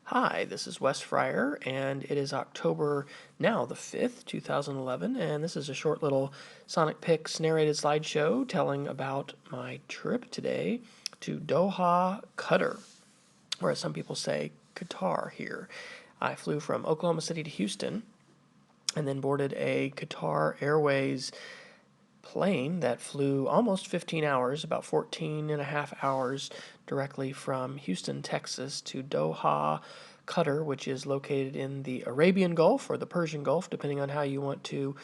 Hi, this is Wes Fryer, and it is October now the 5th, 2011, and this is a short little SonicPics narrated slideshow telling about my trip today to Doha, Qatar, or as some people say, Qatar here. I flew from Oklahoma City to Houston and then boarded a Qatar Airways plane that flew almost 15 hours, about 14 and a half hours, directly from Houston, Texas to Doha, Qatar, which is located in the Arabian Gulf or the Persian Gulf, depending on how you want to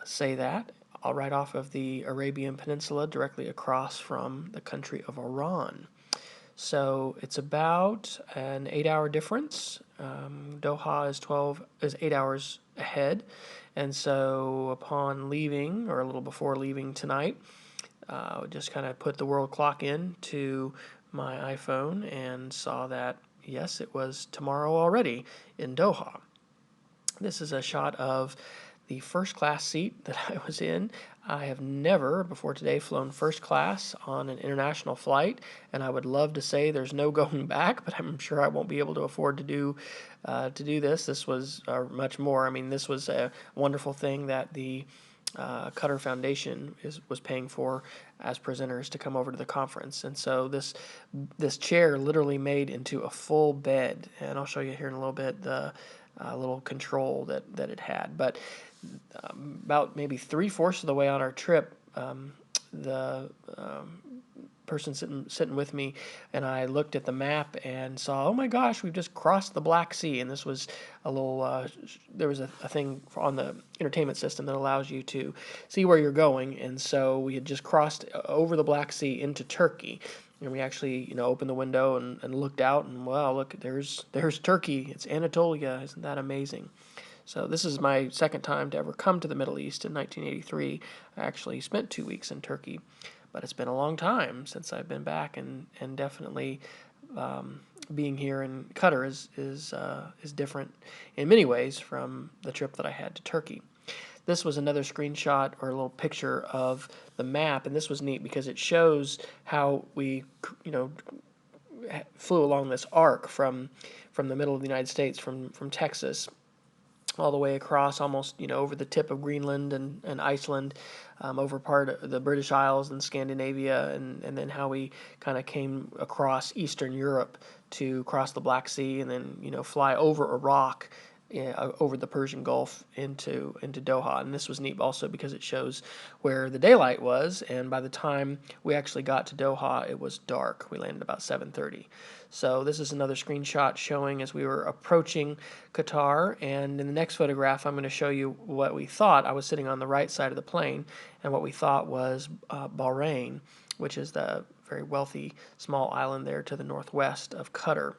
say that, right off of the Arabian Peninsula, directly across from the country of Iran. So it's about an 8-hour difference. Doha is 8 hours ahead, and so upon leaving, or a little before leaving tonight, just kind of put the world clock in to my iPhone and saw that yes, it was tomorrow already in Doha. This is a shot of the first class seat that I was in. I have never before today flown first class on an international flight, and I would love to say there's no going back, but I'm sure I won't be able to afford to do this. This was much more. I mean, this was a wonderful thing that the Qatar Foundation was paying for as presenters to come over to the conference, and so this chair literally made into a full bed, and I'll show you here in a little bit the little control that it had. But about maybe 3/4 of the way on our trip, the person sitting with me and I looked at the map and saw, oh my gosh, we've just crossed the Black Sea. And this was a little, there was a thing on the entertainment system that allows you to see where you're going. And so we had just crossed over the Black Sea into Turkey. And we actually, opened the window and looked out, and wow, look, there's Turkey. It's Anatolia. Isn't that amazing? So this is my second time to ever come to the Middle East. In 1983, I actually spent 2 weeks in Turkey, but it's been a long time since I've been back, and definitely being here in Qatar is different in many ways from the trip that I had to Turkey. This was another screenshot or a little picture of the map, and this was neat because it shows how we, flew along this arc from the middle of the United States, from Texas all the way across, almost over the tip of Greenland and Iceland, over part of the British Isles and Scandinavia, and then how we kind of came across Eastern Europe to cross the Black Sea and then fly over Iraq, over the Persian Gulf into Doha. And this was neat also because it shows where the daylight was, and by the time we actually got to Doha, it was dark. We landed about 7:30. So this is another screenshot showing as we were approaching Qatar, and in the next photograph I'm going to show you what we thought. I was sitting on the right side of the plane, and what we thought was Bahrain, which is the very wealthy small island there to the northwest of Qatar.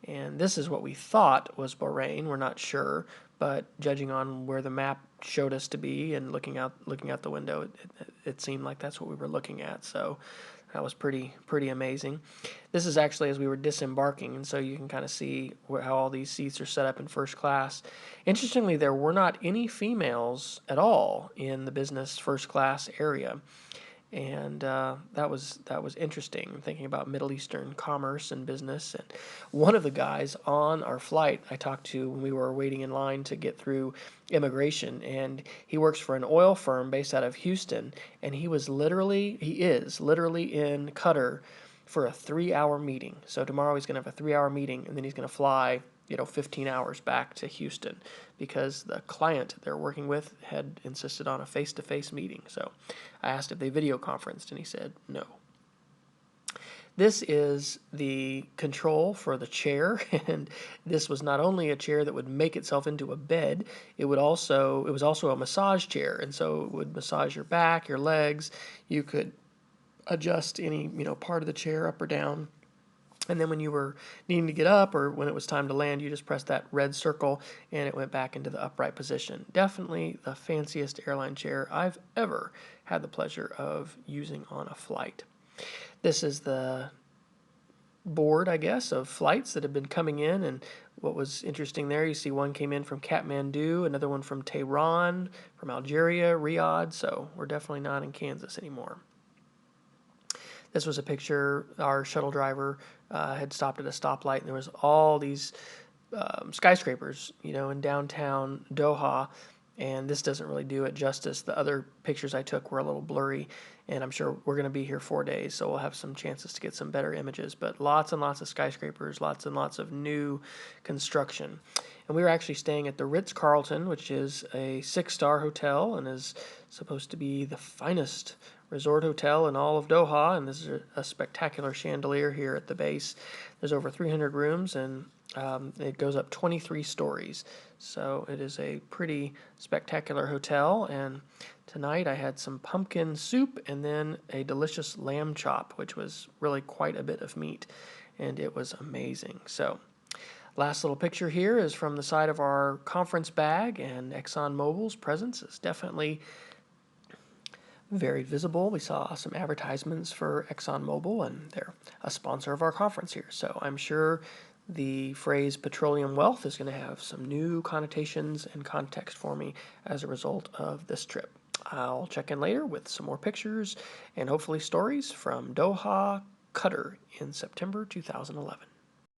And this is what we thought was Bahrain. We're not sure, but judging on where the map showed us to be and looking out the window, it seemed like that's what we were looking at. So that was pretty amazing. This is actually as we were disembarking, and so you can kind of see how all these seats are set up in first class. Interestingly, there were not any females at all in the business first class area. And that was interesting, thinking about Middle Eastern commerce and business. And one of the guys on our flight I talked to when we were waiting in line to get through immigration, and he works for an oil firm based out of Houston, and he is literally in Qatar for a 3-hour meeting. So tomorrow he's going to have a 3-hour meeting, and then he's going to fly 15 hours back to Houston because the client they're working with had insisted on a face-to-face meeting. So I asked if they video conferenced, and he said no. This is the control for the chair, and this was not only a chair that would make itself into a bed, it was also a massage chair, and so it would massage your back, your legs. You could adjust any part of the chair up or down. And then when you were needing to get up or when it was time to land, you just pressed that red circle and it went back into the upright position. Definitely the fanciest airline chair I've ever had the pleasure of using on a flight. This is the board, I guess, of flights that have been coming in, and what was interesting there, you see one came in from Kathmandu, another one from Tehran, from Algeria, Riyadh, so we're definitely not in Kansas anymore. This was a picture. Our shuttle driver had stopped at a stoplight, and there was all these skyscrapers, in downtown Doha, and this doesn't really do it justice. The other pictures I took were a little blurry, and I'm sure we're going to be here 4 days, so we'll have some chances to get some better images. But lots and lots of skyscrapers, lots and lots of new construction. And we were actually staying at the Ritz-Carlton, which is a 6-star hotel and is supposed to be the finest resort hotel in all of Doha. And this is a spectacular chandelier here at the base. There's over 300 rooms, and it goes up 23 stories. So it is a pretty spectacular hotel. And tonight I had some pumpkin soup and then a delicious lamb chop, which was really quite a bit of meat. And it was amazing. So last little picture here is from the side of our conference bag, and ExxonMobil's presence is definitely very visible. We saw some advertisements for ExxonMobil, and they're a sponsor of our conference here. So I'm sure the phrase petroleum wealth is going to have some new connotations and context for me as a result of this trip. I'll check in later with some more pictures and hopefully stories from Doha, Qatar in September 2011.